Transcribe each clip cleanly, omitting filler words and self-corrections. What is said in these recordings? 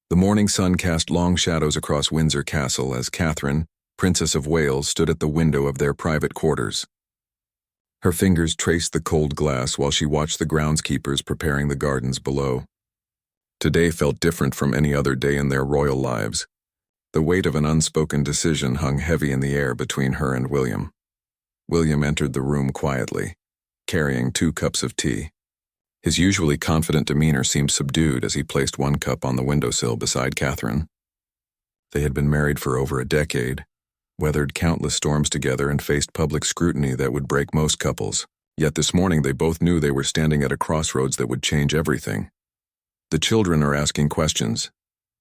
The morning sun cast long shadows across Windsor Castle as Catherine, Princess of Wales, stood at the window of their private quarters. Her fingers traced the cold glass while she watched the groundskeepers preparing the gardens below. Today felt different from any other day in their royal lives. The weight of an unspoken decision hung heavy in the air between her and William. William entered the room quietly, carrying 2 cups of tea. His usually confident demeanor seemed subdued as he placed 1 cup on the windowsill beside Catherine. They had been married for over a decade, weathered countless storms together, and faced public scrutiny that would break most couples. Yet this morning they both knew they were standing at a crossroads that would change everything. "The children are asking questions,"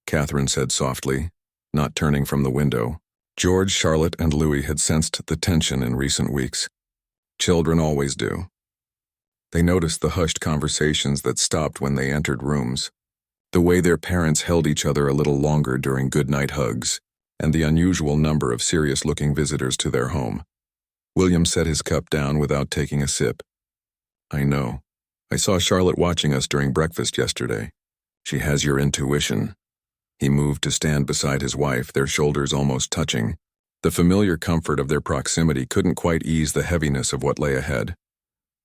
Catherine said softly, not turning from the window. George, Charlotte, and Louis had sensed the tension in recent weeks. Children always do. They noticed the hushed conversations that stopped when they entered rooms, the way their parents held each other a little longer during goodnight hugs, and the unusual number of serious-looking visitors to their home. William set his cup down without taking a sip. "I know. I saw Charlotte watching us during breakfast yesterday. She has your intuition." He moved to stand beside his wife, their shoulders almost touching. The familiar comfort of their proximity couldn't quite ease the heaviness of what lay ahead.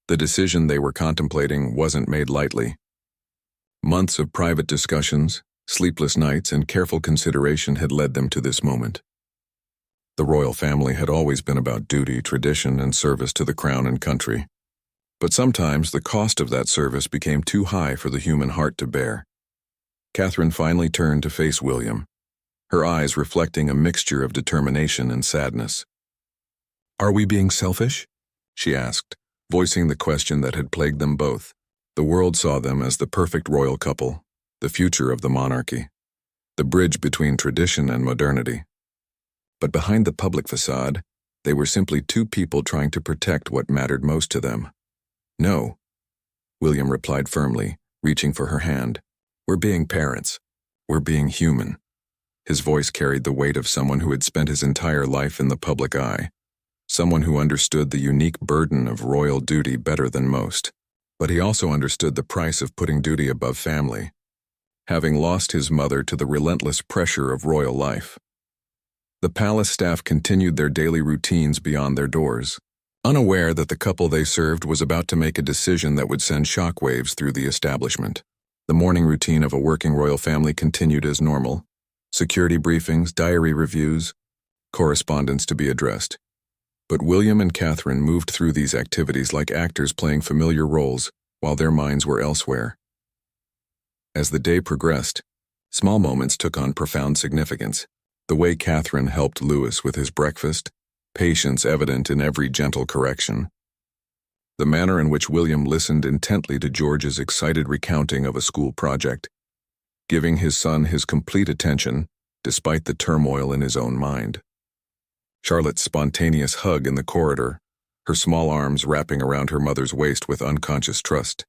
The decision they were contemplating wasn't made lightly. Months of private discussions, sleepless nights, and careful consideration had led them to this moment. The royal family had always been about duty, tradition, and service to the crown and country. But sometimes the cost of that service became too high for the human heart to bear. Catherine finally turned to face William, her eyes reflecting a mixture of determination and sadness. "Are we being selfish?" she asked, voicing the question that had plagued them both. The world saw them as the perfect royal couple, the future of the monarchy, the bridge between tradition and modernity. But behind the public facade, they were simply 2 people trying to protect what mattered most to them. "No," William replied firmly, reaching for her hand. "We're being parents. We're being human." His voice carried the weight of someone who had spent his entire life in the public eye, someone who understood the unique burden of royal duty better than most. But he also understood the price of putting duty above family, having lost his mother to the relentless pressure of royal life. The palace staff continued their daily routines beyond their doors, unaware that the couple they served was about to make a decision that would send shockwaves through the establishment. The morning routine of a working royal family continued as normal: security briefings, diary reviews, correspondence to be addressed. But William and Catherine moved through these activities like actors playing familiar roles while their minds were elsewhere. As the day progressed, small moments took on profound significance. The way Catherine helped Louis with his breakfast, patience evident in every gentle correction. The manner in which William listened intently to George's excited recounting of a school project, giving his son his complete attention despite the turmoil in his own mind. Charlotte's spontaneous hug in the corridor, her small arms wrapping around her mother's waist with unconscious trust.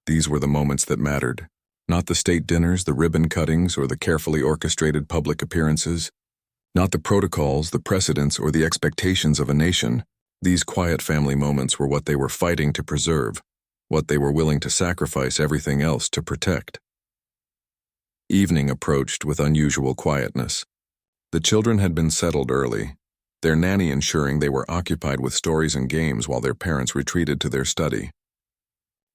These were the moments that mattered, not the state dinners, the ribbon cuttings, or the carefully orchestrated public appearances, not the protocols, the precedents, or the expectations of a nation. These quiet family moments were what they were fighting to preserve, what they were willing to sacrifice everything else to protect. Evening approached with unusual quietness. The children had been settled early, their nanny ensuring they were occupied with stories and games while their parents retreated to their study.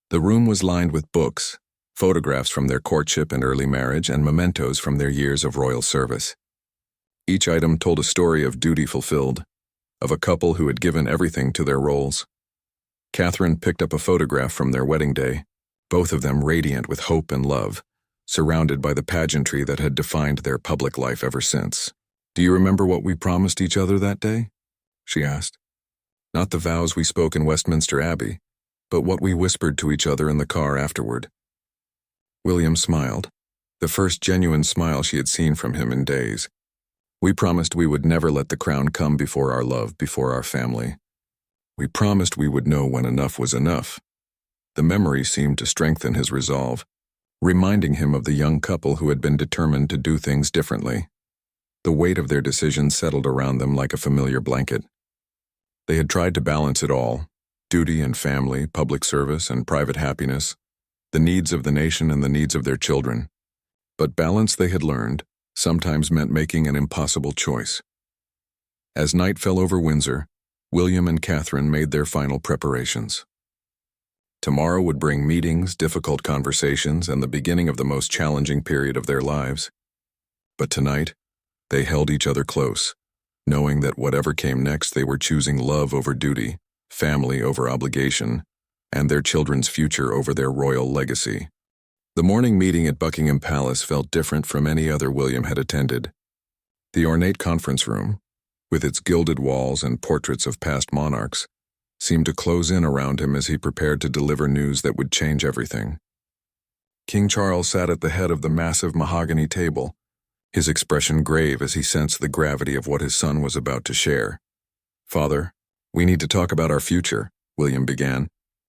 The room was lined with books, photographs from their courtship and early marriage, and mementos from their years of royal service. Each item told a story of duty fulfilled, of a couple who had given everything to their roles. Catherine picked up a photograph from their wedding day, both of them radiant with hope and love, surrounded by the pageantry that had defined their public life ever since. "Do you remember what we promised each other that day?" she asked. "Not the vows we spoke in Westminster Abbey, but what we whispered to each other in the car afterward." William smiled, the first genuine smile she had seen from him in days. "We promised we would never let the crown come before our love, before our family. We promised we would know when enough was enough." The memory seemed to strengthen his resolve, reminding him of the young couple who had been determined to do things differently. The weight of their decision settled around them like a familiar blanket. They had tried to balance it all: duty and family, public service and private happiness, the needs of the nation and the needs of their children. But balance, they had learned, sometimes meant making an impossible choice. As night fell over Windsor, William and Catherine made their final preparations. Tomorrow would bring meetings, difficult conversations, and the beginning of the most challenging period of their lives. But tonight, they held each other close, knowing that whatever came next, they were choosing love over duty, family over obligation, and their children's future over their royal legacy. The morning meeting at Buckingham Palace felt different from any other William had attended. The ornate conference room, with its gilded walls and portraits of past monarchs, seemed to close in around him as he prepared to deliver news that would change everything. King Charles sat at the head of the massive mahogany table, his expression grave as he sensed the gravity of what his son was about to share. "Father, we need to talk about our future," William began,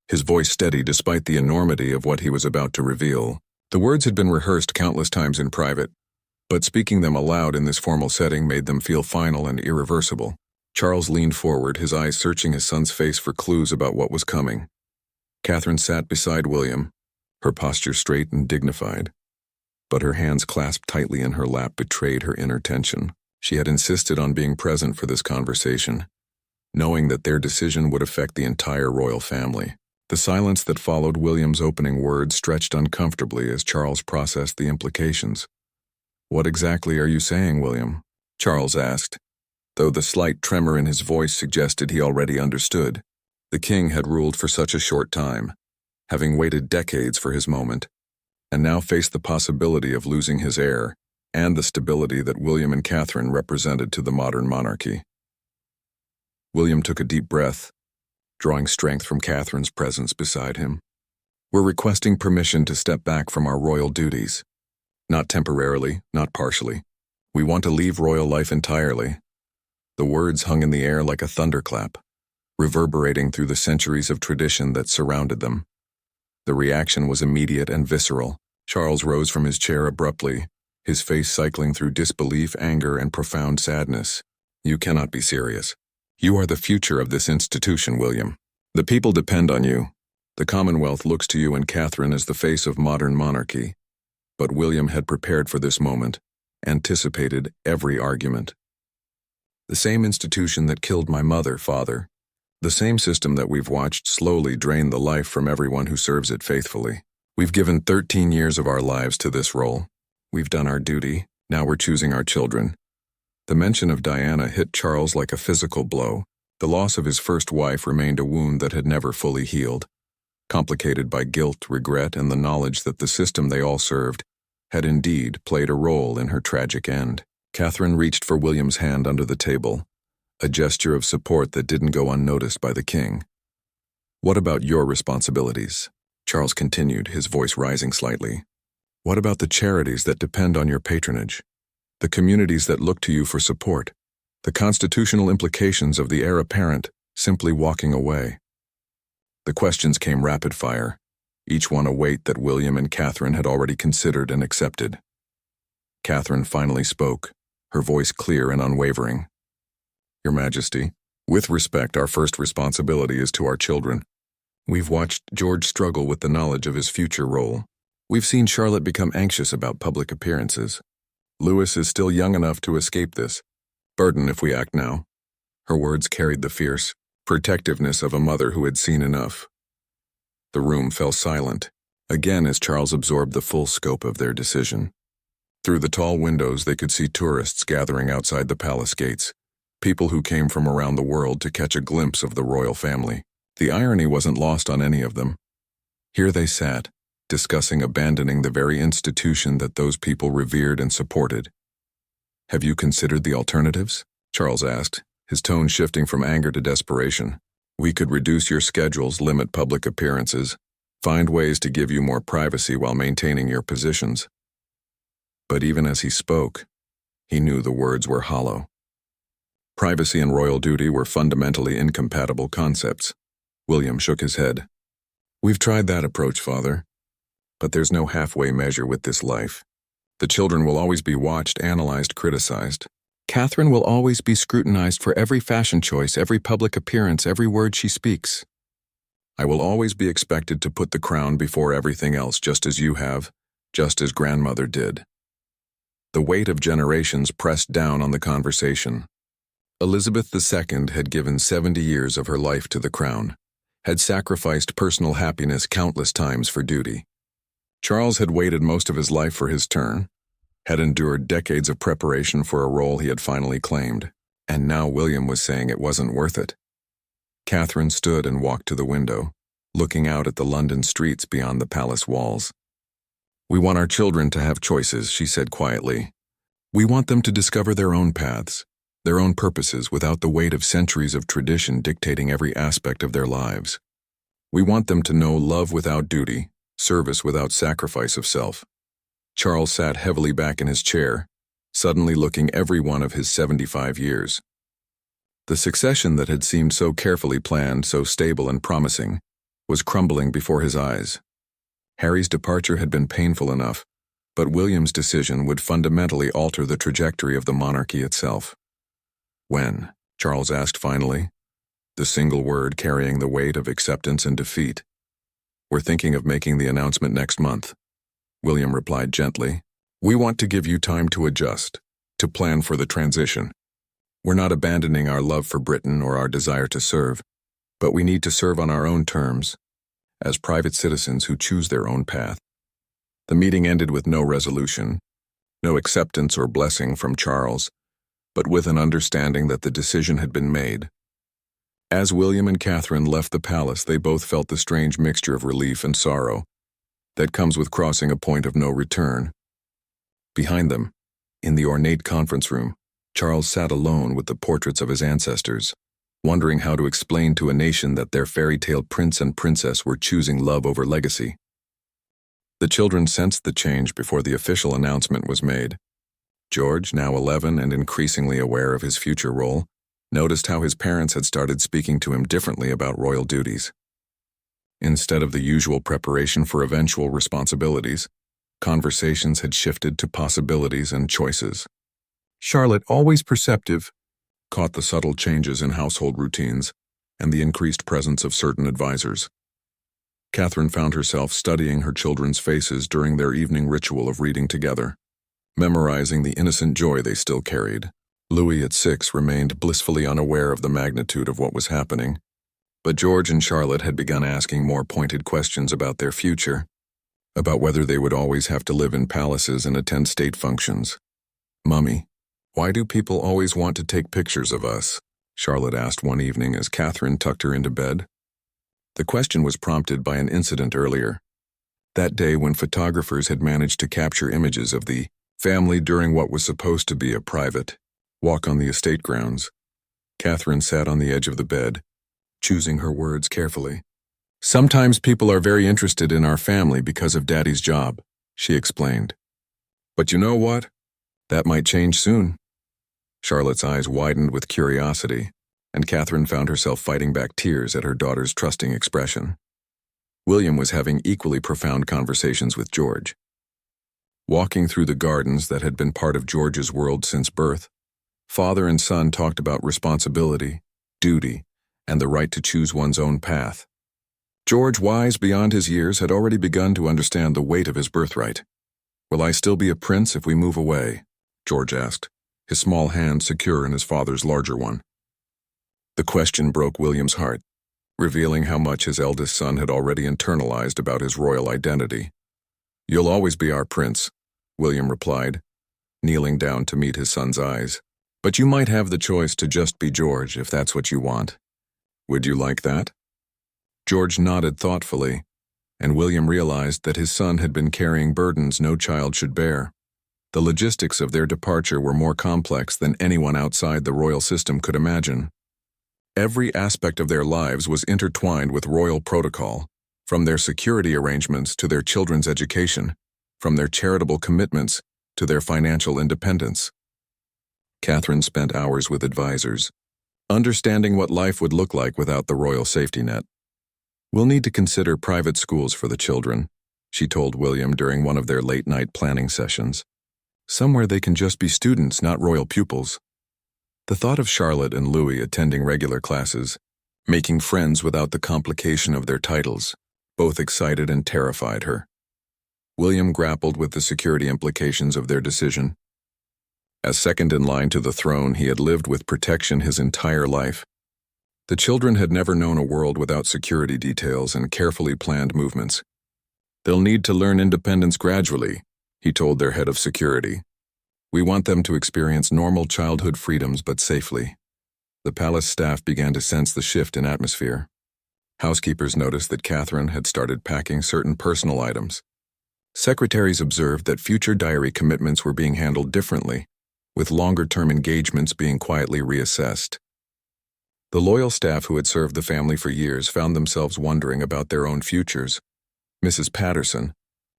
his voice steady despite the enormity of what he was about to reveal. The words had been rehearsed countless times in private, but speaking them aloud in this formal setting made them feel final and irreversible. Charles leaned forward, his eyes searching his son's face for clues about what was coming. Catherine sat beside William, her posture straight and dignified, but her hands clasped tightly in her lap betrayed her inner tension. She had insisted on being present for this conversation, knowing that their decision would affect the entire royal family. The silence that followed William's opening words stretched uncomfortably as Charles processed the implications. "What exactly are you saying, William?" Charles asked, though the slight tremor in his voice suggested he already understood. The king had ruled for such a short time, having waited decades for his moment, and now faced the possibility of losing his heir and the stability that William and Catherine represented to the modern monarchy. William took a deep breath, drawing strength from Catherine's presence beside him. "We're requesting permission to step back from our royal duties. Not temporarily, not partially. We want to leave royal life entirely." The words hung in the air like a thunderclap, reverberating through the centuries of tradition that surrounded them. The reaction was immediate and visceral. Charles rose from his chair abruptly, his face cycling through disbelief, anger, and profound sadness. "You cannot be serious. You are the future of this institution, William. The people depend on you. The Commonwealth looks to you and Catherine as the face of modern monarchy." But William had prepared for this moment, anticipated every argument. "The same institution that killed my mother, Father. The same system that we've watched slowly drain the life from everyone who serves it faithfully. We've given 13 years of our lives to this role. We've done our duty, now we're choosing our children." The mention of Diana hit Charles like a physical blow. The loss of his first wife remained a wound that had never fully healed, complicated by guilt, regret, and the knowledge that the system they all served had indeed played a role in her tragic end. Catherine reached for William's hand under the table, a gesture of support that didn't go unnoticed by the king. "What about your responsibilities?" Charles continued, his voice rising slightly. "What about the charities that depend on your patronage? The communities that look to you for support? The constitutional implications of the heir apparent simply walking away?" The questions came rapid fire, each one a weight that William and Catherine had already considered and accepted. Catherine finally spoke, her voice clear and unwavering. "Your Majesty, with respect, our first responsibility is to our children. We've watched George struggle with the knowledge of his future role. We've seen Charlotte become anxious about public appearances. Louis is still young enough to escape this burden if we act now." Her words carried the fierce protectiveness of a mother who had seen enough. The room fell silent, again as Charles absorbed the full scope of their decision. Through the tall windows they could see tourists gathering outside the palace gates, people who came from around the world to catch a glimpse of the royal family. The irony wasn't lost on any of them. Here they sat, discussing abandoning the very institution that those people revered and supported. "Have you considered the alternatives?" Charles asked, his tone shifting from anger to desperation. "We could reduce your schedules, limit public appearances, find ways to give you more privacy while maintaining your positions." But even as he spoke, he knew the words were hollow. Privacy and royal duty were fundamentally incompatible concepts. William shook his head. "We've tried that approach, Father. But there's no halfway measure with this life. The children will always be watched, analyzed, criticized. Catherine will always be scrutinized for every fashion choice, every public appearance, every word she speaks. I will always be expected to put the crown before everything else, just as you have, just as grandmother did." The weight of generations pressed down on the conversation. Elizabeth II had given 70 years of her life to the crown, had sacrificed personal happiness countless times for duty. Charles had waited most of his life for his turn, had endured decades of preparation for a role he had finally claimed, and now William was saying it wasn't worth it. Catherine stood and walked to the window, looking out at the London streets beyond the palace walls. "We want our children to have choices," she said quietly. "We want them to discover their own paths, their own purposes without the weight of centuries of tradition dictating every aspect of their lives. We want them to know love without duty, service without sacrifice of self." Charles sat heavily back in his chair, suddenly looking every one of his 75 years. The succession that had seemed so carefully planned, so stable and promising, was crumbling before his eyes. Harry's departure had been painful enough, but William's decision would fundamentally alter the trajectory of the monarchy itself. "When?" Charles asked finally, the single word carrying the weight of acceptance and defeat. "We're thinking of making the announcement next month," William replied gently. "We want to give you time to adjust, to plan for the transition. We're not abandoning our love for Britain or our desire to serve, but we need to serve on our own terms, as private citizens who choose their own path." The meeting ended with no resolution, no acceptance or blessing from Charles, but with an understanding that the decision had been made. As William and Catherine left the palace, they both felt the strange mixture of relief and sorrow that comes with crossing a point of no return. Behind them, in the ornate conference room, Charles sat alone with the portraits of his ancestors, wondering how to explain to a nation that their fairy tale prince and princess were choosing love over legacy. The children sensed the change before the official announcement was made. George, now 11 and increasingly aware of his future role, noticed how his parents had started speaking to him differently about royal duties. Instead of the usual preparation for eventual responsibilities, conversations had shifted to possibilities and choices. Charlotte, always perceptive, caught the subtle changes in household routines and the increased presence of certain advisors. Catherine found herself studying her children's faces during their evening ritual of reading together, memorizing the innocent joy they still carried. Louis, at 6, remained blissfully unaware of the magnitude of what was happening, but George and Charlotte had begun asking more pointed questions about their future, about whether they would always have to live in palaces and attend state functions. "Mummy, why do people always want to take pictures of us?" Charlotte asked one evening as Catherine tucked her into bed. The question was prompted by an incident earlier, that day when photographers had managed to capture images of the family during what was supposed to be a private walk on the estate grounds. Catherine sat on the edge of the bed, choosing her words carefully. "Sometimes people are very interested in our family because of Daddy's job," she explained. "But you know what? That might change soon." Charlotte's eyes widened with curiosity, and Catherine found herself fighting back tears at her daughter's trusting expression. William was having equally profound conversations with George. Walking through the gardens that had been part of George's world since birth, father and son talked about responsibility, duty, and the right to choose one's own path. George, wise beyond his years, had already begun to understand the weight of his birthright. "Will I still be a prince if we move away?" George asked, his small hand secure in his father's larger one. The question broke William's heart, revealing how much his eldest son had already internalized about his royal identity. "You'll always be our prince," William replied, kneeling down to meet his son's eyes. "But you might have the choice to just be George if that's what you want. Would you like that?" George nodded thoughtfully, and William realized that his son had been carrying burdens no child should bear. The logistics of their departure were more complex than anyone outside the royal system could imagine. Every aspect of their lives was intertwined with royal protocol, from their security arrangements to their children's education, from their charitable commitments to their financial independence. Catherine spent hours with advisors, understanding what life would look like without the royal safety net. "We'll need to consider private schools for the children," she told William during one of their late-night planning sessions. "Somewhere they can just be students, not royal pupils." The thought of Charlotte and Louis attending regular classes, making friends without the complication of their titles, both excited and terrified her. William grappled with the security implications of their decision, As second in line to the throne, he had lived with protection his entire life. The children had never known a world without security details and carefully planned movements. "They'll need to learn independence gradually," he told their head of security. "We want them to experience normal childhood freedoms but safely." The palace staff began to sense the shift in atmosphere. Housekeepers noticed that Catherine had started packing certain personal items. Secretaries observed that future diary commitments were being handled differently, with longer-term engagements being quietly reassessed. The loyal staff who had served the family for years found themselves wondering about their own futures. Mrs. Patterson,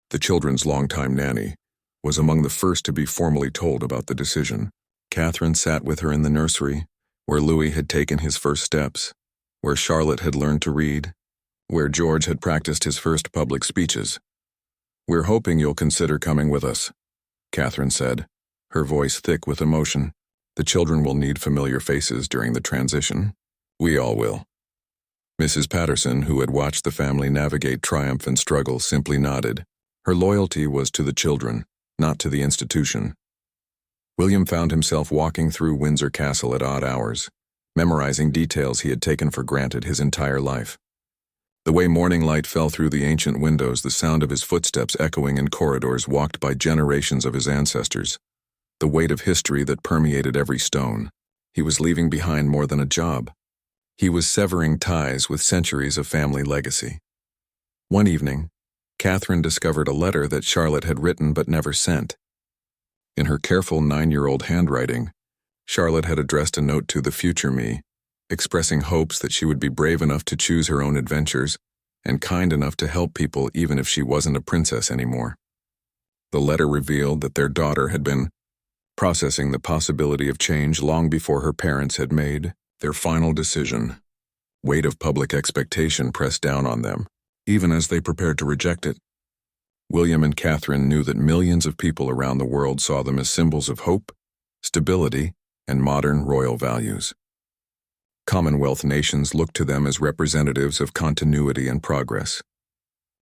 the children's longtime nanny, was among the first to be formally told about the decision. Catherine sat with her in the nursery, where Louis had taken his first steps, where Charlotte had learned to read, where George had practiced his first public speeches. "We're hoping you'll consider coming with us," Catherine said, her voice thick with emotion. "The children will need familiar faces during the transition. We all will." Mrs. Patterson, who had watched the family navigate triumph and struggle, simply nodded. Her loyalty was to the children, not to the institution. William found himself walking through Windsor Castle at odd hours, memorizing details he had taken for granted his entire life. The way morning light fell through the ancient windows, the sound of his footsteps echoing in corridors walked by generations of his ancestors, the weight of history that permeated every stone. He was leaving behind more than a job. He was severing ties with centuries of family legacy. One evening, Catherine discovered a letter that Charlotte had written but never sent. In her careful 9-year-old handwriting, Charlotte had addressed a note to the future me, expressing hopes that she would be brave enough to choose her own adventures and kind enough to help people even if she wasn't a princess anymore. The letter revealed that their daughter had been processing the possibility of change long before her parents had made their final decision. Weight of public expectation pressed down on them, even as they prepared to reject it. William and Catherine knew that millions of people around the world saw them as symbols of hope, stability, and modern royal values. Commonwealth nations looked to them as representatives of continuity and progress.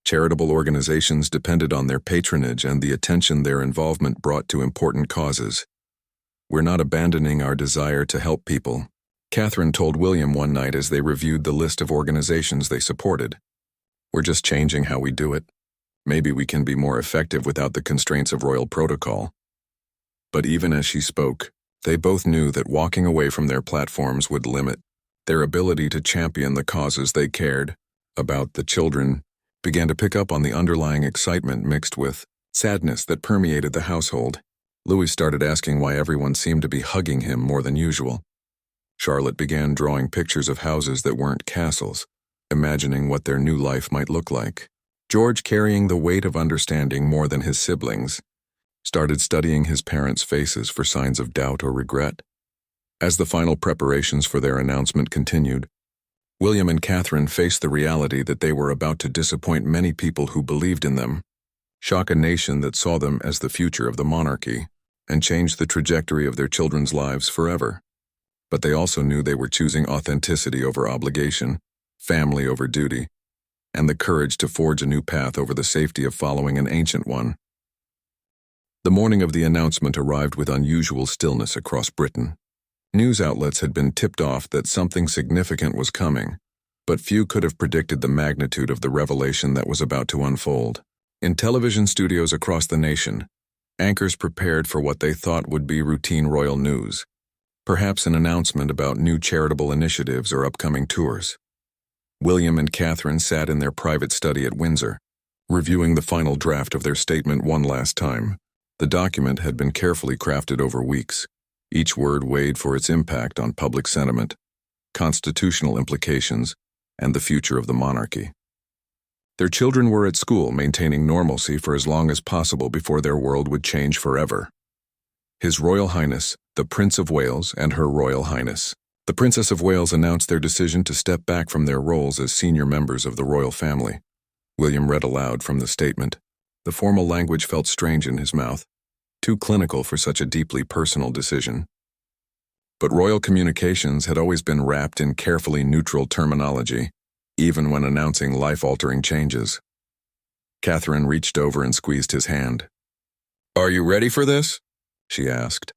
Charitable organizations depended on their patronage and the attention their involvement brought to important causes. "We're not abandoning our desire to help people," Catherine told William one night as they reviewed the list of organizations they supported. "We're just changing how we do it. Maybe we can be more effective without the constraints of royal protocol." But even as she spoke, they both knew that walking away from their platforms would limit their ability to champion the causes they cared about. The children began to pick up on the underlying excitement mixed with sadness that permeated the household. Louis started asking why everyone seemed to be hugging him more than usual. Charlotte began drawing pictures of houses that weren't castles, imagining what their new life might look like. George, carrying the weight of understanding more than his siblings, started studying his parents' faces for signs of doubt or regret. As the final preparations for their announcement continued, William and Catherine faced the reality that they were about to disappoint many people who believed in them, shock a nation that saw them as the future of the monarchy, and change the trajectory of their children's lives forever. But they also knew they were choosing authenticity over obligation, family over duty, and the courage to forge a new path over the safety of following an ancient one. The morning of the announcement arrived with unusual stillness across Britain. News outlets had been tipped off that something significant was coming, but few could have predicted the magnitude of the revelation that was about to unfold. In television studios across the nation, anchors prepared for what they thought would be routine royal news, perhaps an announcement about new charitable initiatives or upcoming tours. William and Catherine sat in their private study at Windsor, reviewing the final draft of their statement one last time. The document had been carefully crafted over weeks, each word weighed for its impact on public sentiment, constitutional implications, and the future of the monarchy. Their children were at school, maintaining normalcy for as long as possible before their world would change forever. His Royal Highness, the Prince of Wales, and Her Royal Highness, the Princess of Wales, announced their decision to step back from their roles as senior members of the royal family. William read aloud from the statement. The formal language felt strange in his mouth, too clinical for such a deeply personal decision. But royal communications had always been wrapped in carefully neutral terminology, even when announcing life-altering changes. Catherine reached over and squeezed his hand. "Are you ready for this?" she asked.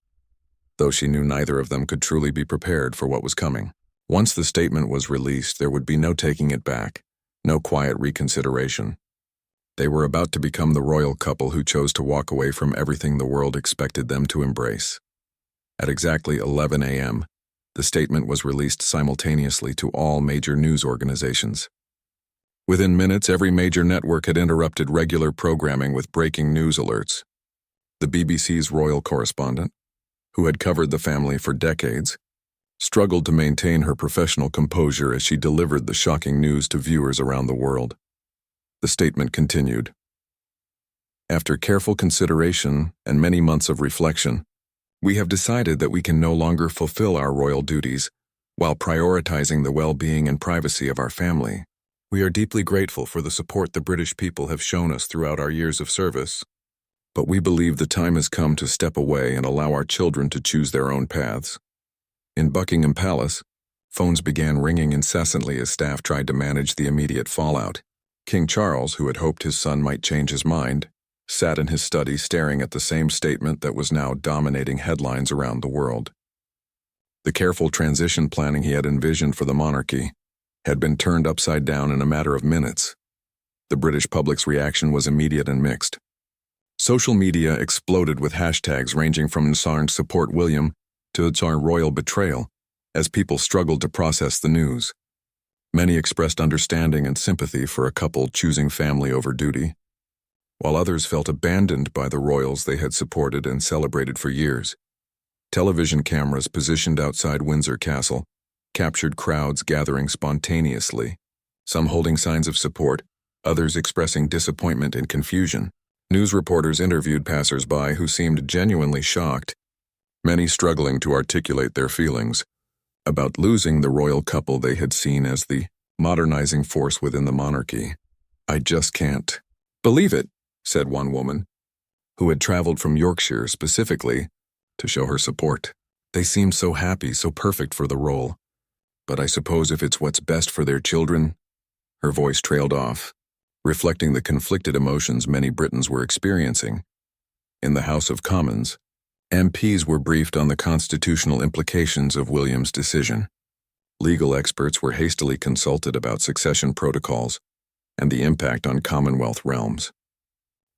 though she knew neither of them could truly be prepared for what was coming. Once the statement was released, there would be no taking it back, no quiet reconsideration. They were about to become the royal couple who chose to walk away from everything the world expected them to embrace. At exactly 11 a.m., the statement was released simultaneously to all major news organizations. Within minutes, every major network had interrupted regular programming with breaking news alerts. The BBC's royal correspondent, who had covered the family for decades, struggled to maintain her professional composure as she delivered the shocking news to viewers around the world. The statement continued. After careful consideration and many months of reflection, we have decided that we can no longer fulfill our royal duties while prioritizing the well-being and privacy of our family. We are deeply grateful for the support the British people have shown us throughout our years of service, but we believe the time has come to step away and allow our children to choose their own paths. In Buckingham Palace, phones began ringing incessantly as staff tried to manage the immediate fallout. King Charles, who had hoped his son might change his mind, sat in his study staring at the same statement that was now dominating headlines around the world. The careful transition planning he had envisioned for the monarchy had been turned upside down in a matter of minutes. The British public's reaction was immediate and mixed. Social media exploded with hashtags ranging from "Sarn support William" to "Tsar royal betrayal" as people struggled to process the news. Many expressed understanding and sympathy for a couple choosing family over duty, while others felt abandoned by the royals they had supported and celebrated for years. Television cameras positioned outside Windsor Castle captured crowds gathering spontaneously, some holding signs of support, others expressing disappointment and confusion. News reporters interviewed passers-by who seemed genuinely shocked, many struggling to articulate their feelings about losing the royal couple they had seen as the modernizing force within the monarchy. "I just can't believe it," said one woman, who had traveled from Yorkshire specifically to show her support. "They seemed so happy, so perfect for the role. But I suppose if it's what's best for their children..." Her voice trailed off, reflecting the conflicted emotions many Britons were experiencing. In the House of Commons, MPs were briefed on the constitutional implications of William's decision. Legal experts were hastily consulted about succession protocols and the impact on Commonwealth realms.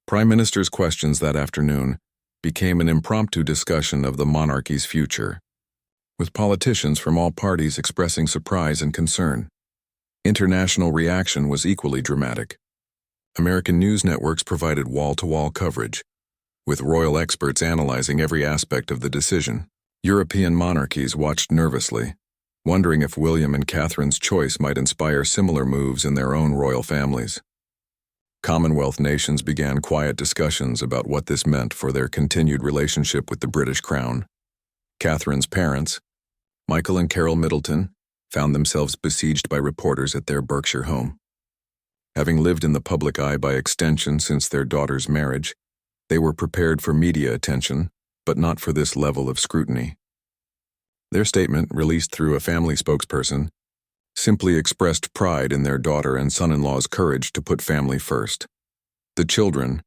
Prime Minister's questions that afternoon became an impromptu discussion of the monarchy's future, with politicians from all parties expressing surprise and concern. International reaction was equally dramatic. American news networks provided wall-to-wall coverage, with royal experts analyzing every aspect of the decision. European monarchies watched nervously, wondering if William and Catherine's choice might inspire similar moves in their own royal families. Commonwealth nations began quiet discussions about what this meant for their continued relationship with the British Crown. Catherine's parents, Michael and Carol Middleton, found themselves besieged by reporters at their Berkshire home. Having lived in the public eye by extension since their daughter's marriage, they were prepared for media attention, but not for this level of scrutiny. Their statement, released through a family spokesperson, simply expressed pride in their daughter and son-in-law's courage to put family first. The children,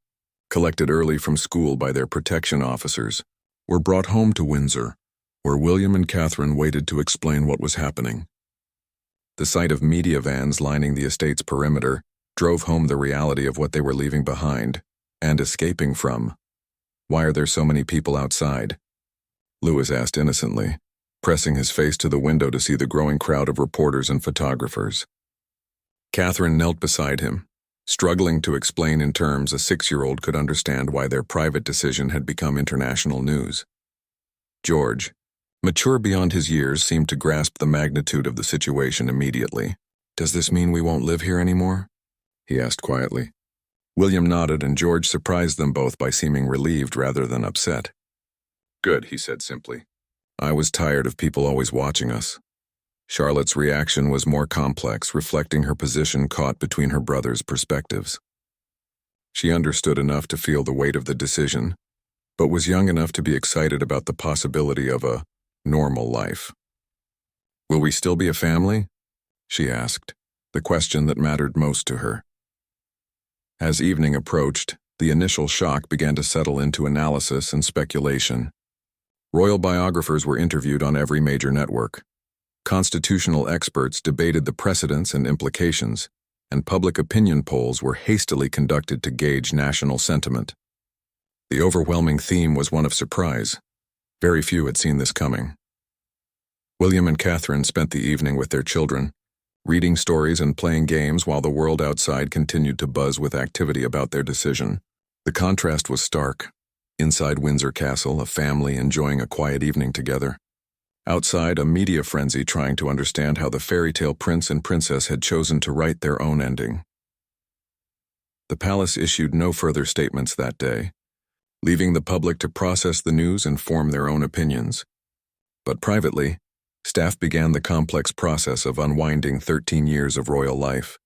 collected early from school by their protection officers, were brought home to Windsor, where William and Catherine waited to explain what was happening. The sight of media vans lining the estate's perimeter drove home the reality of what they were leaving behind and escaping from. "Why are there so many people outside?" Louis asked innocently, pressing his face to the window to see the growing crowd of reporters and photographers. Catherine knelt beside him, struggling to explain in terms a 6-year-old could understand why their private decision had become international news. George, mature beyond his years, seemed to grasp the magnitude of the situation immediately. "Does this mean we won't live here anymore?" he asked quietly. William nodded, and George surprised them both by seeming relieved rather than upset. "Good," he said simply. "I was tired of people always watching us." Charlotte's reaction was more complex, reflecting her position caught between her brother's perspectives. She understood enough to feel the weight of the decision, but was young enough to be excited about the possibility of a normal life. "Will we still be a family?" she asked, the question that mattered most to her. As evening approached, the initial shock began to settle into analysis and speculation. Royal biographers were interviewed on every major network. Constitutional experts debated the precedents and implications, and public opinion polls were hastily conducted to gauge national sentiment. The overwhelming theme was one of surprise. Very few had seen this coming. William and Catherine spent the evening with their children, reading stories and playing games while the world outside continued to buzz with activity about their decision. The contrast was stark. Inside Windsor Castle, a family enjoying a quiet evening together. Outside, a media frenzy trying to understand how the fairy tale prince and princess had chosen to write their own ending. The palace issued no further statements that day, leaving the public to process the news and form their own opinions. But privately, staff began the complex process of unwinding 13 years of royal life,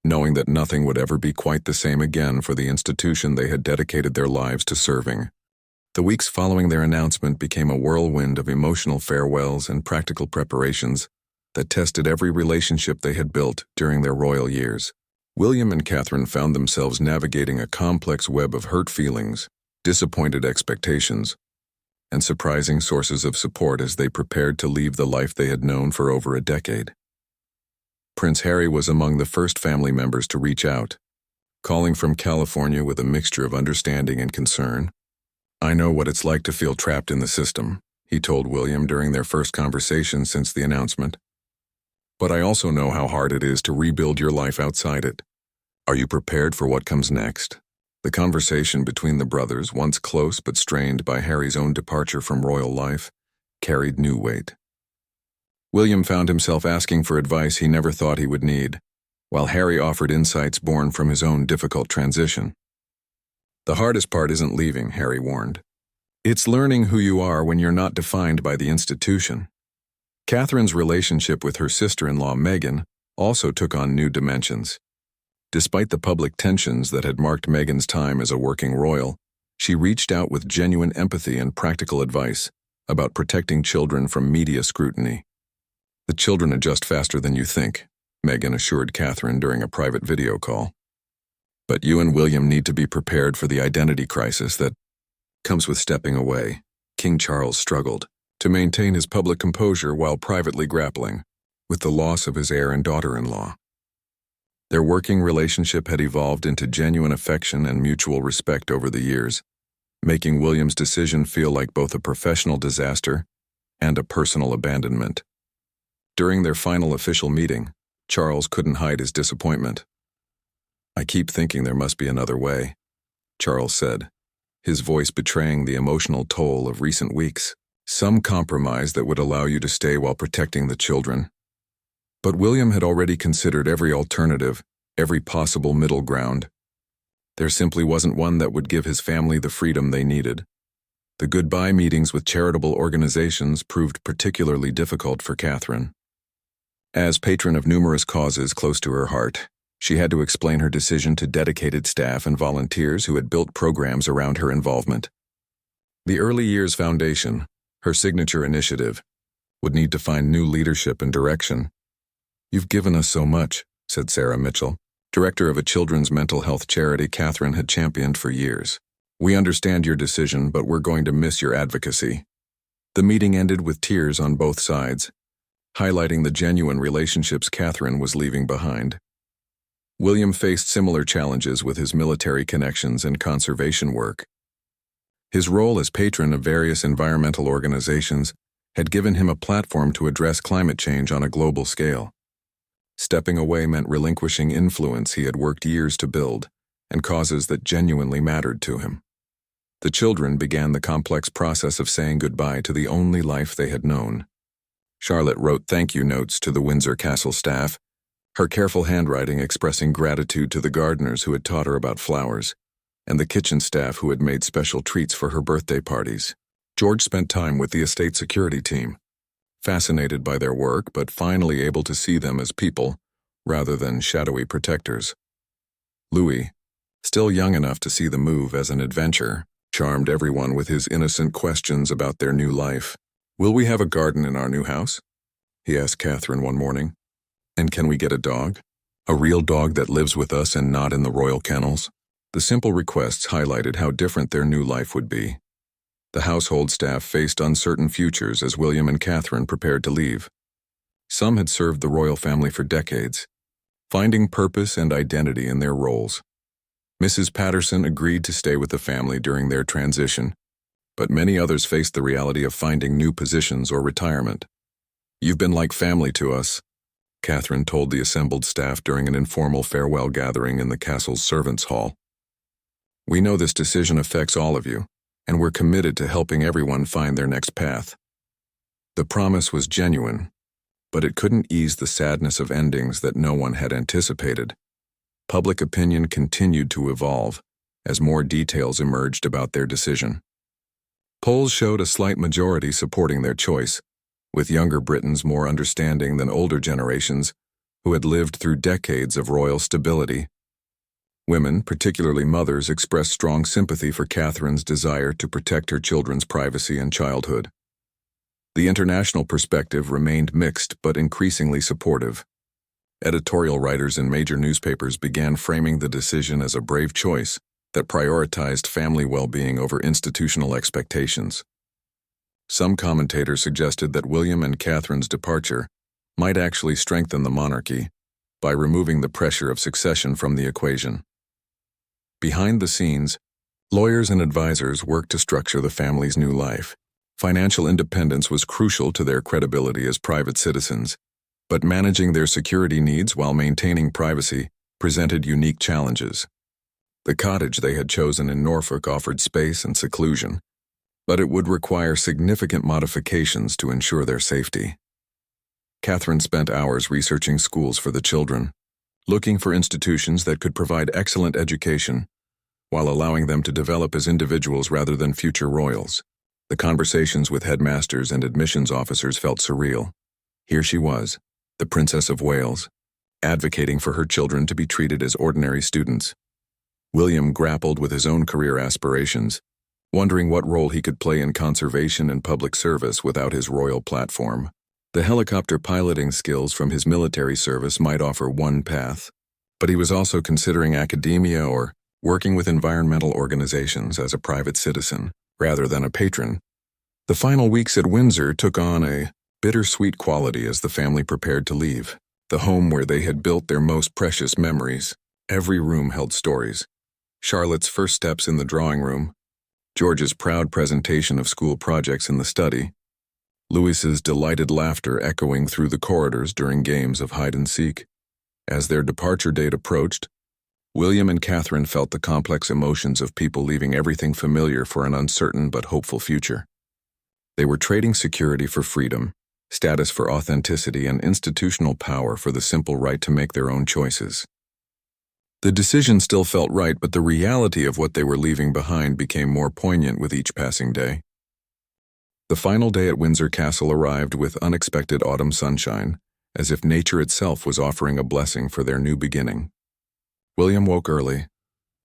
knowing that nothing would ever be quite the same again for the institution they had dedicated their lives to serving. The weeks following their announcement became a whirlwind of emotional farewells and practical preparations that tested every relationship they had built during their royal years. William and Catherine found themselves navigating a complex web of hurt feelings, disappointed expectations, and surprising sources of support as they prepared to leave the life they had known for over a decade. Prince Harry was among the first family members to reach out, calling from California with a mixture of understanding and concern. "I know what it's like to feel trapped in the system," he told William during their first conversation since the announcement. "But I also know how hard it is to rebuild your life outside it. Are you prepared for what comes next?" The conversation between the brothers, once close but strained by Harry's own departure from royal life, carried new weight. William found himself asking for advice he never thought he would need, while Harry offered insights born from his own difficult transition. "The hardest part isn't leaving," Harry warned. "It's learning who you are when you're not defined by the institution." Catherine's relationship with her sister-in-law Meghan also took on new dimensions. Despite the public tensions that had marked Meghan's time as a working royal, she reached out with genuine empathy and practical advice about protecting children from media scrutiny. "The children adjust faster than you think," Meghan assured Catherine during a private video call. "But you and William need to be prepared for the identity crisis that comes with stepping away." King Charles struggled to maintain his public composure while privately grappling with the loss of his heir and daughter-in-law. Their working relationship had evolved into genuine affection and mutual respect over the years, making William's decision feel like both a professional disaster and a personal abandonment. During their final official meeting, Charles couldn't hide his disappointment. "I keep thinking there must be another way," Charles said, his voice betraying the emotional toll of recent weeks. "Some compromise that would allow you to stay while protecting the children." But William had already considered every alternative, every possible middle ground. There simply wasn't one that would give his family the freedom they needed. The goodbye meetings with charitable organizations proved particularly difficult for Catherine. As patron of numerous causes close to her heart, she had to explain her decision to dedicated staff and volunteers who had built programs around her involvement. The Early Years Foundation, her signature initiative, would need to find new leadership and direction. "You've given us so much," said Sarah Mitchell, director of a children's mental health charity Catherine had championed for years. "We understand your decision, but we're going to miss your advocacy." The meeting ended with tears on both sides, highlighting the genuine relationships Catherine was leaving behind. William faced similar challenges with his military connections and conservation work. His role as patron of various environmental organizations had given him a platform to address climate change on a global scale. Stepping away meant relinquishing influence he had worked years to build, and causes that genuinely mattered to him. The children began the complex process of saying goodbye to the only life they had known. Charlotte wrote thank you notes to the Windsor Castle staff, her careful handwriting expressing gratitude to the gardeners who had taught her about flowers, and the kitchen staff who had made special treats for her birthday parties. George spent time with the estate security team, fascinated by their work but finally able to see them as people rather than shadowy protectors. Louis, still young enough to see the move as an adventure, charmed everyone with his innocent questions about their new life. "Will we have a garden in our new house?" he asked Catherine one morning. "And can we get a dog? A real dog that lives with us and not in the royal kennels?" The simple requests highlighted how different their new life would be. The household staff faced uncertain futures as William and Catherine prepared to leave. Some had served the royal family for decades, finding purpose and identity in their roles. Mrs. Patterson agreed to stay with the family during their transition, but many others faced the reality of finding new positions or retirement. "You've been like family to us," Catherine told the assembled staff during an informal farewell gathering in the castle's servants' hall. "We know this decision affects all of you, and we're committed to helping everyone find their next path." The promise was genuine, but it couldn't ease the sadness of endings that no one had anticipated. Public opinion continued to evolve as more details emerged about their decision. Polls showed a slight majority supporting their choice, with younger Britons more understanding than older generations who had lived through decades of royal stability. Women, particularly mothers, expressed strong sympathy for Catherine's desire to protect her children's privacy and childhood. The international perspective remained mixed but increasingly supportive. Editorial writers in major newspapers began framing the decision as a brave choice that prioritized family well-being over institutional expectations. Some commentators suggested that William and Catherine's departure might actually strengthen the monarchy by removing the pressure of succession from the equation. Behind the scenes, lawyers and advisors worked to structure the family's new life. Financial independence was crucial to their credibility as private citizens, but managing their security needs while maintaining privacy presented unique challenges. The cottage they had chosen in Norfolk offered space and seclusion, but it would require significant modifications to ensure their safety. Catherine spent hours researching schools for the children, looking for institutions that could provide excellent education while allowing them to develop as individuals rather than future royals. The conversations with headmasters and admissions officers felt surreal. Here she was, the Princess of Wales, advocating for her children to be treated as ordinary students. William grappled with his own career aspirations, wondering what role he could play in conservation and public service without his royal platform. The helicopter piloting skills from his military service might offer one path, but he was also considering academia or working with environmental organizations as a private citizen, rather than a patron. The final weeks at Windsor took on a bittersweet quality as the family prepared to leave, the home where they had built their most precious memories. Every room held stories. Charlotte's first steps in the drawing room, George's proud presentation of school projects in the study, Louis's delighted laughter echoing through the corridors during games of hide-and-seek. As their departure date approached, William and Catherine felt the complex emotions of people leaving everything familiar for an uncertain but hopeful future. They were trading security for freedom, status for authenticity, and institutional power for the simple right to make their own choices. The decision still felt right, but the reality of what they were leaving behind became more poignant with each passing day. The final day at Windsor Castle arrived with unexpected autumn sunshine, as if nature itself was offering a blessing for their new beginning. William woke early,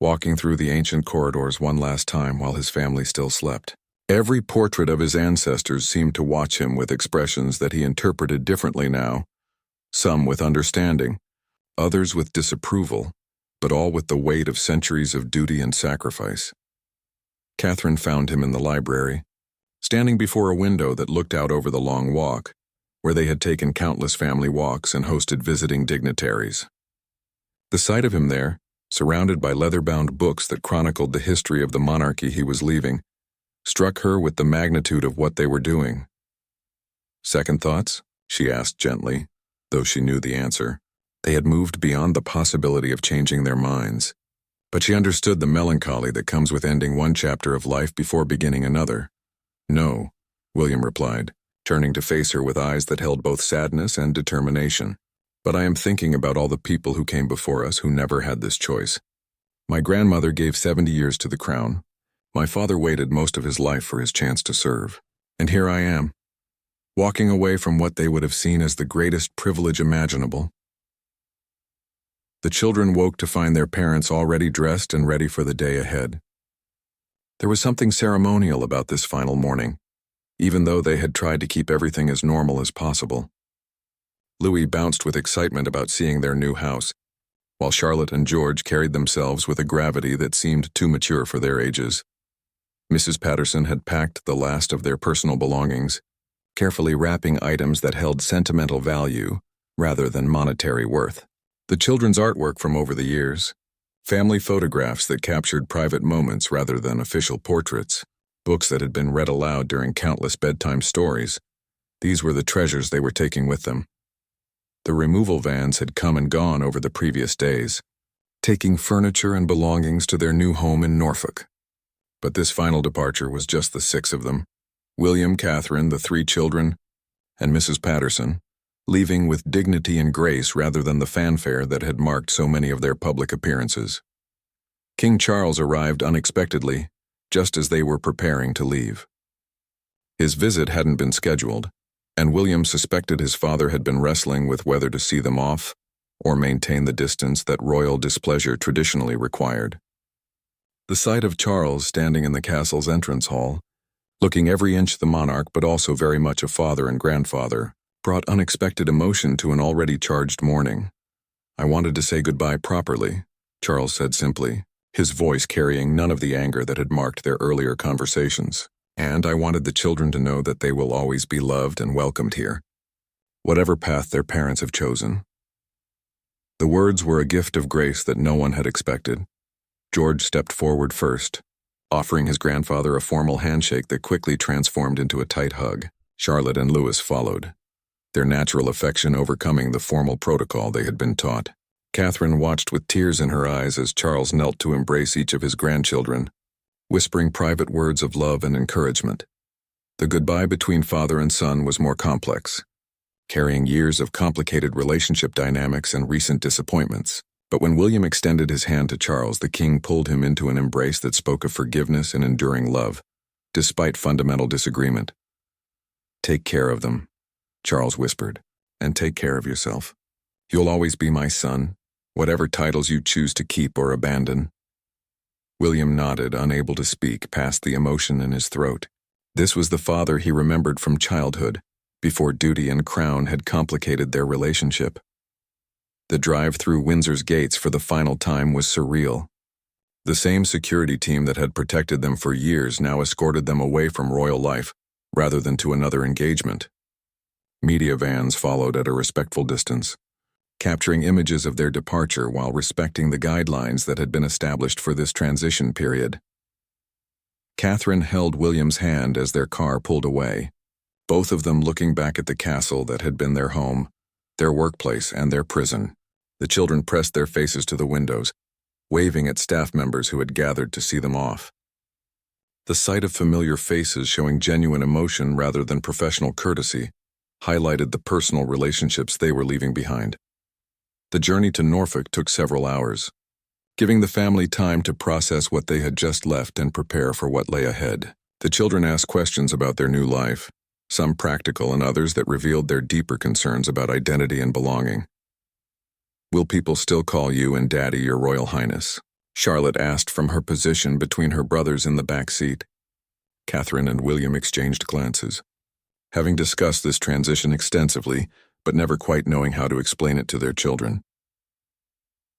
walking through the ancient corridors one last time while his family still slept. Every portrait of his ancestors seemed to watch him with expressions that he interpreted differently now, some with understanding, others with disapproval, but all with the weight of centuries of duty and sacrifice. Catherine found him in the library, standing before a window that looked out over the Long Walk, where they had taken countless family walks and hosted visiting dignitaries. The sight of him there, surrounded by leather-bound books that chronicled the history of the monarchy he was leaving, struck her with the magnitude of what they were doing. "Second thoughts?" she asked gently, though she knew the answer. They had moved beyond the possibility of changing their minds, but she understood the melancholy that comes with ending one chapter of life before beginning another. "No," William replied, turning to face her with eyes that held both sadness and determination. "But I am thinking about all the people who came before us who never had this choice. My grandmother gave 70 years to the crown. My father waited most of his life for his chance to serve. And here I am, walking away from what they would have seen as the greatest privilege imaginable." The children woke to find their parents already dressed and ready for the day ahead. There was something ceremonial about this final morning, even though they had tried to keep everything as normal as possible. Louis bounced with excitement about seeing their new house, while Charlotte and George carried themselves with a gravity that seemed too mature for their ages. Mrs. Patterson had packed the last of their personal belongings, carefully wrapping items that held sentimental value rather than monetary worth. The children's artwork from over the years, family photographs that captured private moments rather than official portraits, books that had been read aloud during countless bedtime stories, these were the treasures they were taking with them. The removal vans had come and gone over the previous days, taking furniture and belongings to their new home in Norfolk. But this final departure was just the 6 of them: William, Catherine, the 3 children, and Mrs. Patterson, leaving with dignity and grace rather than the fanfare that had marked so many of their public appearances. King Charles arrived unexpectedly, just as they were preparing to leave. His visit hadn't been scheduled, and William suspected his father had been wrestling with whether to see them off or maintain the distance that royal displeasure traditionally required. The sight of Charles standing in the castle's entrance hall, looking every inch the monarch but also very much a father and grandfather, brought unexpected emotion to an already charged morning. "I wanted to say goodbye properly," Charles said simply, his voice carrying none of the anger that had marked their earlier conversations. "And I wanted the children to know that they will always be loved and welcomed here, whatever path their parents have chosen." The words were a gift of grace that no one had expected. George stepped forward first, offering his grandfather a formal handshake that quickly transformed into a tight hug. Charlotte and Louis followed, their natural affection overcoming the formal protocol they had been taught. Catherine watched with tears in her eyes as Charles knelt to embrace each of his grandchildren, whispering private words of love and encouragement. The goodbye between father and son was more complex, carrying years of complicated relationship dynamics and recent disappointments. But when William extended his hand to Charles, the king pulled him into an embrace that spoke of forgiveness and enduring love, despite fundamental disagreement. "Take care of them," Charles whispered, "and take care of yourself. You'll always be my son, whatever titles you choose to keep or abandon." William nodded, unable to speak past the emotion in his throat. This was the father he remembered from childhood, before duty and crown had complicated their relationship. The drive through Windsor's gates for the final time was surreal. The same security team that had protected them for years now escorted them away from royal life, rather than to another engagement. Media vans followed at a respectful distance, capturing images of their departure while respecting the guidelines that had been established for this transition period. Catherine held William's hand as their car pulled away, both of them looking back at the castle that had been their home, their workplace, and their prison. The children pressed their faces to the windows, waving at staff members who had gathered to see them off. The sight of familiar faces showing genuine emotion rather than professional courtesy highlighted the personal relationships they were leaving behind. The journey to Norfolk took several hours, giving the family time to process what they had just left and prepare for what lay ahead. The children asked questions about their new life, some practical and others that revealed their deeper concerns about identity and belonging. "Will people still call you and Daddy your Royal Highness?" Charlotte asked from her position between her brothers in the back seat. Catherine and William exchanged glances, having discussed this transition extensively, but never quite knowing how to explain it to their children.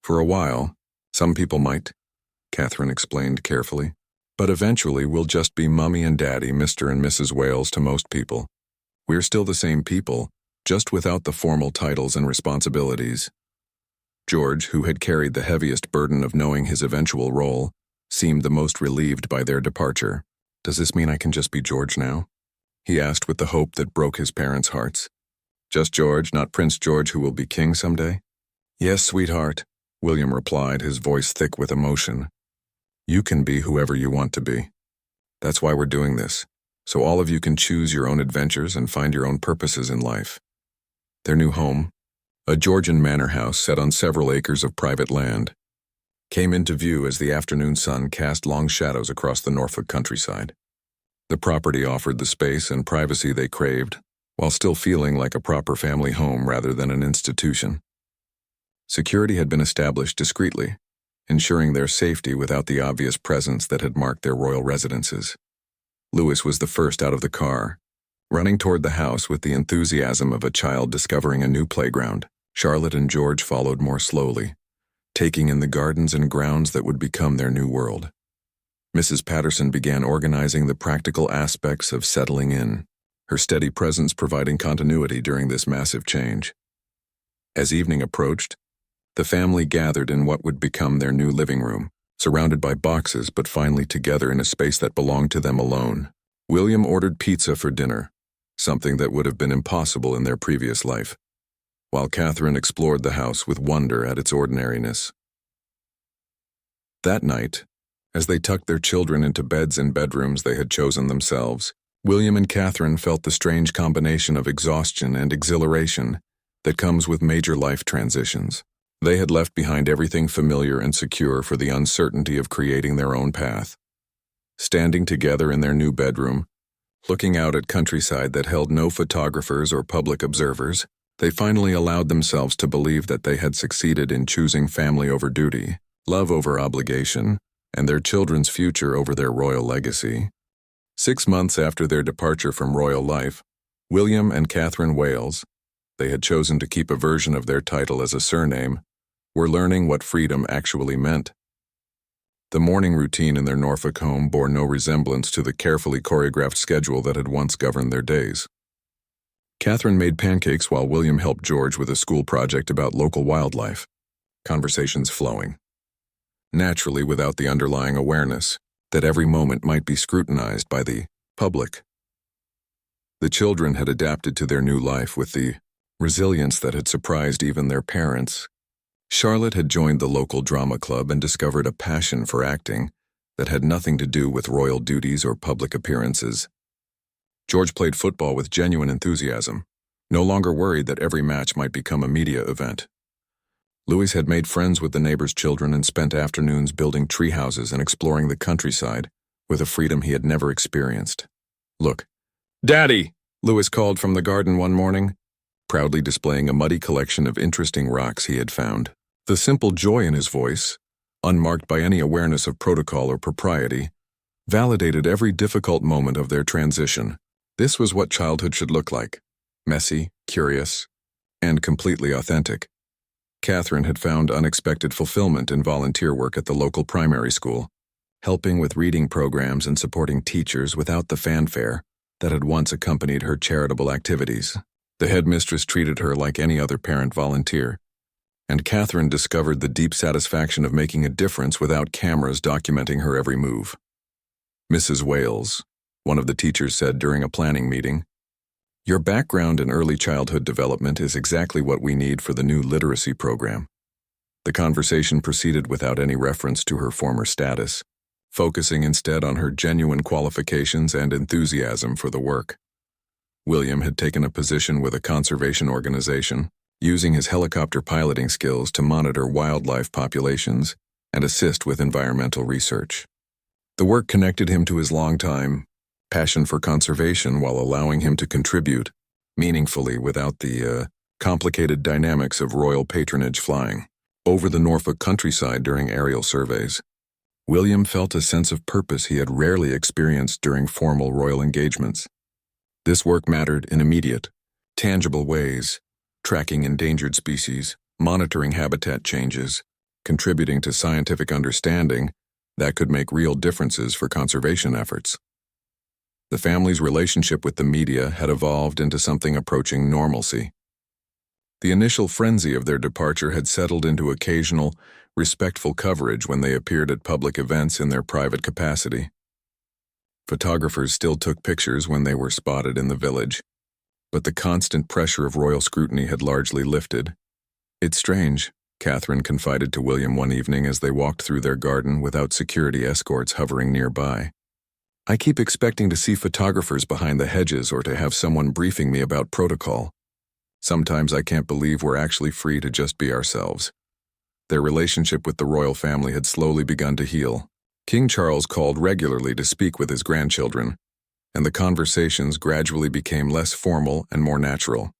"For a while, some people might," Catherine explained carefully. "But eventually we'll just be Mummy and Daddy, Mr. and Mrs. Wales to most people. We're still the same people, just without the formal titles and responsibilities." George, who had carried the heaviest burden of knowing his eventual role, seemed the most relieved by their departure. "Does this mean I can just be George now?" he asked with the hope that broke his parents' hearts. "Just George, not Prince George, who will be king someday?" "Yes, sweetheart," William replied, his voice thick with emotion. "You can be whoever you want to be. That's why we're doing this, so all of you can choose your own adventures and find your own purposes in life." Their new home, a Georgian manor house set on several acres of private land, came into view as the afternoon sun cast long shadows across the Norfolk countryside. The property offered the space and privacy they craved, while still feeling like a proper family home rather than an institution. Security had been established discreetly, ensuring their safety without the obvious presence that had marked their royal residences. Louis was the first out of the car, running toward the house with the enthusiasm of a child discovering a new playground. Charlotte and George followed more slowly, taking in the gardens and grounds that would become their new world. Mrs. Patterson began organizing the practical aspects of settling in, her steady presence providing continuity during this massive change. As evening approached, the family gathered in what would become their new living room, surrounded by boxes but finally together in a space that belonged to them alone. William ordered pizza for dinner, something that would have been impossible in their previous life, while Catherine explored the house with wonder at its ordinariness. That night, as they tucked their children into beds in bedrooms they had chosen themselves, William and Catherine felt the strange combination of exhaustion and exhilaration that comes with major life transitions. They had left behind everything familiar and secure for the uncertainty of creating their own path. Standing together in their new bedroom, looking out at countryside that held no photographers or public observers, they finally allowed themselves to believe that they had succeeded in choosing family over duty, love over obligation, and their children's future over their royal legacy. 6 months after their departure from royal life, William and Catherine Wales, they had chosen to keep a version of their title as a surname, were learning what freedom actually meant. The morning routine in their Norfolk home bore no resemblance to the carefully choreographed schedule that had once governed their days. Catherine made pancakes while William helped George with a school project about local wildlife, conversations flowing, naturally without the underlying awareness that every moment might be scrutinized by the public. The children had adapted to their new life with the resilience that had surprised even their parents. Charlotte had joined the local drama club and discovered a passion for acting that had nothing to do with royal duties or public appearances. George played football with genuine enthusiasm, no longer worried that every match might become a media event. Louis had made friends with the neighbors' children and spent afternoons building tree houses and exploring the countryside with a freedom he had never experienced. "Look, Daddy!" Louis called from the garden one morning, proudly displaying a muddy collection of interesting rocks he had found. The simple joy in his voice, unmarked by any awareness of protocol or propriety, validated every difficult moment of their transition. This was what childhood should look like: messy, curious, and completely authentic. Catherine had found unexpected fulfillment in volunteer work at the local primary school, helping with reading programs and supporting teachers without the fanfare that had once accompanied her charitable activities. The headmistress treated her like any other parent volunteer, and Catherine discovered the deep satisfaction of making a difference without cameras documenting her every move. Mrs. Wales, one of the teachers, said during a planning meeting, "Your background in early childhood development is exactly what we need for the new literacy program." The conversation proceeded without any reference to her former status, focusing instead on her genuine qualifications and enthusiasm for the work. William had taken a position with a conservation organization, using his helicopter piloting skills to monitor wildlife populations and assist with environmental research. The work connected him to his long-time passion for conservation while allowing him to contribute meaningfully without the complicated dynamics of royal patronage flying over the Norfolk countryside during aerial surveys. William felt a sense of purpose he had rarely experienced during formal royal engagements. This work mattered in immediate, tangible ways, tracking endangered species, monitoring habitat changes, contributing to scientific understanding that could make real differences for conservation efforts. The family's relationship with the media had evolved into something approaching normalcy. The initial frenzy of their departure had settled into occasional, respectful coverage when they appeared at public events in their private capacity. Photographers still took pictures when they were spotted in the village, but the constant pressure of royal scrutiny had largely lifted. "It's strange," Catherine confided to William one evening as they walked through their garden without security escorts hovering nearby. "I keep expecting to see photographers behind the hedges or to have someone briefing me about protocol. Sometimes I can't believe we're actually free to just be ourselves." Their relationship with the royal family had slowly begun to heal. King Charles called regularly to speak with his grandchildren, and the conversations gradually became less formal and more natural.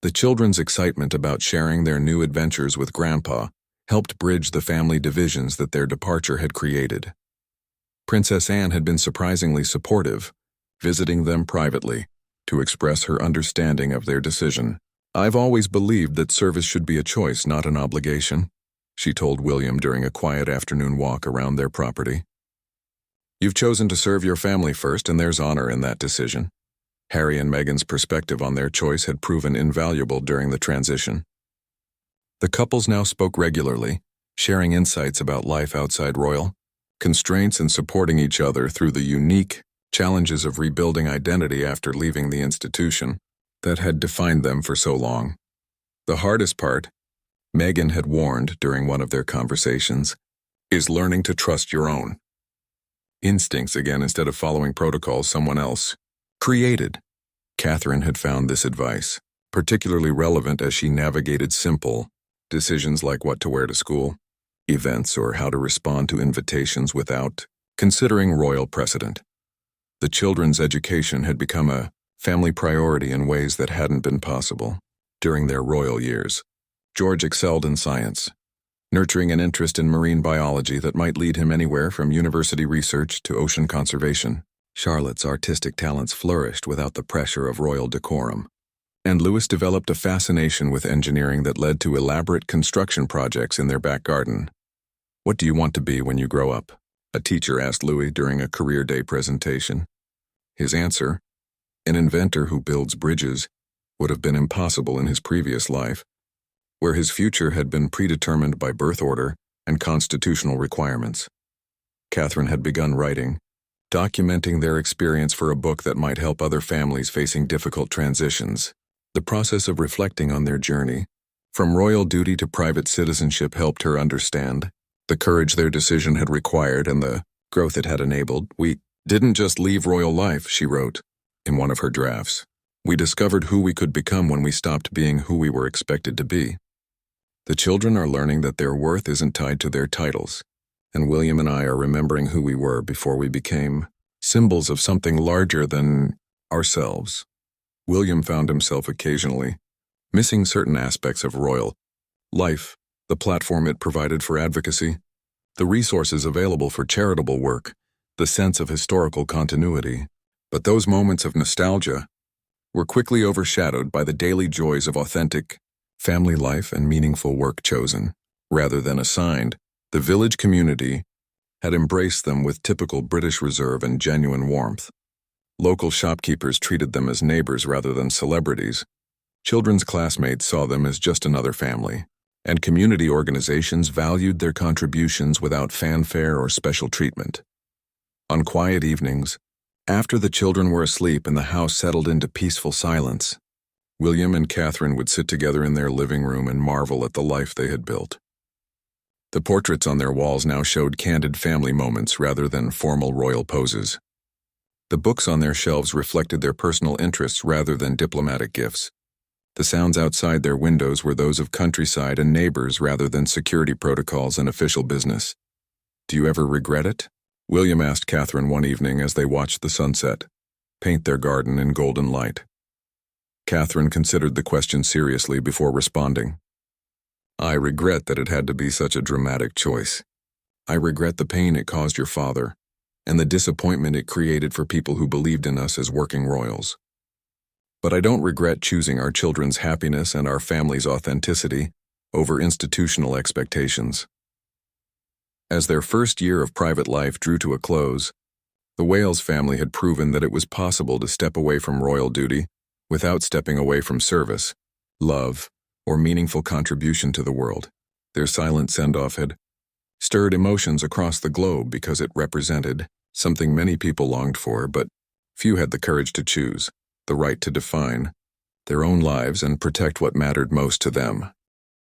The children's excitement about sharing their new adventures with Grandpa helped bridge the family divisions that their departure had created. Princess Anne had been surprisingly supportive, visiting them privately to express her understanding of their decision. "I've always believed that service should be a choice, not an obligation," she told William during a quiet afternoon walk around their property. You've chosen to serve your family first, and there's honor in that decision. Harry and Meghan's perspective on their choice had proven invaluable during the transition. The couples now spoke regularly, sharing insights about life outside royal, constraints, and supporting each other through the unique challenges of rebuilding identity after leaving the institution that had defined them for so long. The hardest part, Meghan had warned during one of their conversations, is learning to trust your own instincts again instead of following protocols someone else created. Catherine had found this advice particularly relevant as she navigated simple decisions like what to wear to school, events, or how to respond to invitations without considering royal precedent. The children's education had become a family priority in ways that hadn't been possible during their royal years. George excelled in science, nurturing an interest in marine biology that might lead him anywhere from university research to ocean conservation. Charlotte's artistic talents flourished without the pressure of royal decorum, and Louis developed a fascination with engineering that led to elaborate construction projects in their back garden. "What do you want to be when you grow up?" a teacher asked Louis during a career day presentation. His answer, an inventor who builds bridges, would have been impossible in his previous life, where his future had been predetermined by birth order and constitutional requirements. Catherine had begun writing, documenting their experience for a book that might help other families facing difficult transitions. The process of reflecting on their journey, from royal duty to private citizenship, helped her understand the courage their decision had required and the growth it had enabled. "We didn't just leave royal life," she wrote in one of her drafts. "We discovered who we could become when we stopped being who we were expected to be." The children are learning that their worth isn't tied to their titles, and William and I are remembering who we were before we became symbols of something larger than ourselves. William found himself occasionally missing certain aspects of royal life, the platform it provided for advocacy, the resources available for charitable work, the sense of historical continuity. But those moments of nostalgia were quickly overshadowed by the daily joys of authentic family life and meaningful work chosen, rather than assigned. The village community had embraced them with typical British reserve and genuine warmth. Local shopkeepers treated them as neighbors rather than celebrities. Children's classmates saw them as just another family, and community organizations valued their contributions without fanfare or special treatment. On quiet evenings, after the children were asleep and the house settled into peaceful silence, William and Catherine would sit together in their living room and marvel at the life they had built. The portraits on their walls now showed candid family moments rather than formal royal poses. The books on their shelves reflected their personal interests rather than diplomatic gifts. The sounds outside their windows were those of countryside and neighbors rather than security protocols and official business. "Do you ever regret it?" William asked Catherine one evening as they watched the sunset paint their garden in golden light. Catherine considered the question seriously before responding. "I regret that it had to be such a dramatic choice. I regret the pain it caused your father, and the disappointment it created for people who believed in us as working royals. But I don't regret choosing our children's happiness and our family's authenticity over institutional expectations." As their first year of private life drew to a close, the Wales family had proven that it was possible to step away from royal duty without stepping away from service, love, or meaningful contribution to the world. Their silent send-off had stirred emotions across the globe because it represented something many people longed for, but few had the courage to choose: the right to define their own lives and protect what mattered most to them.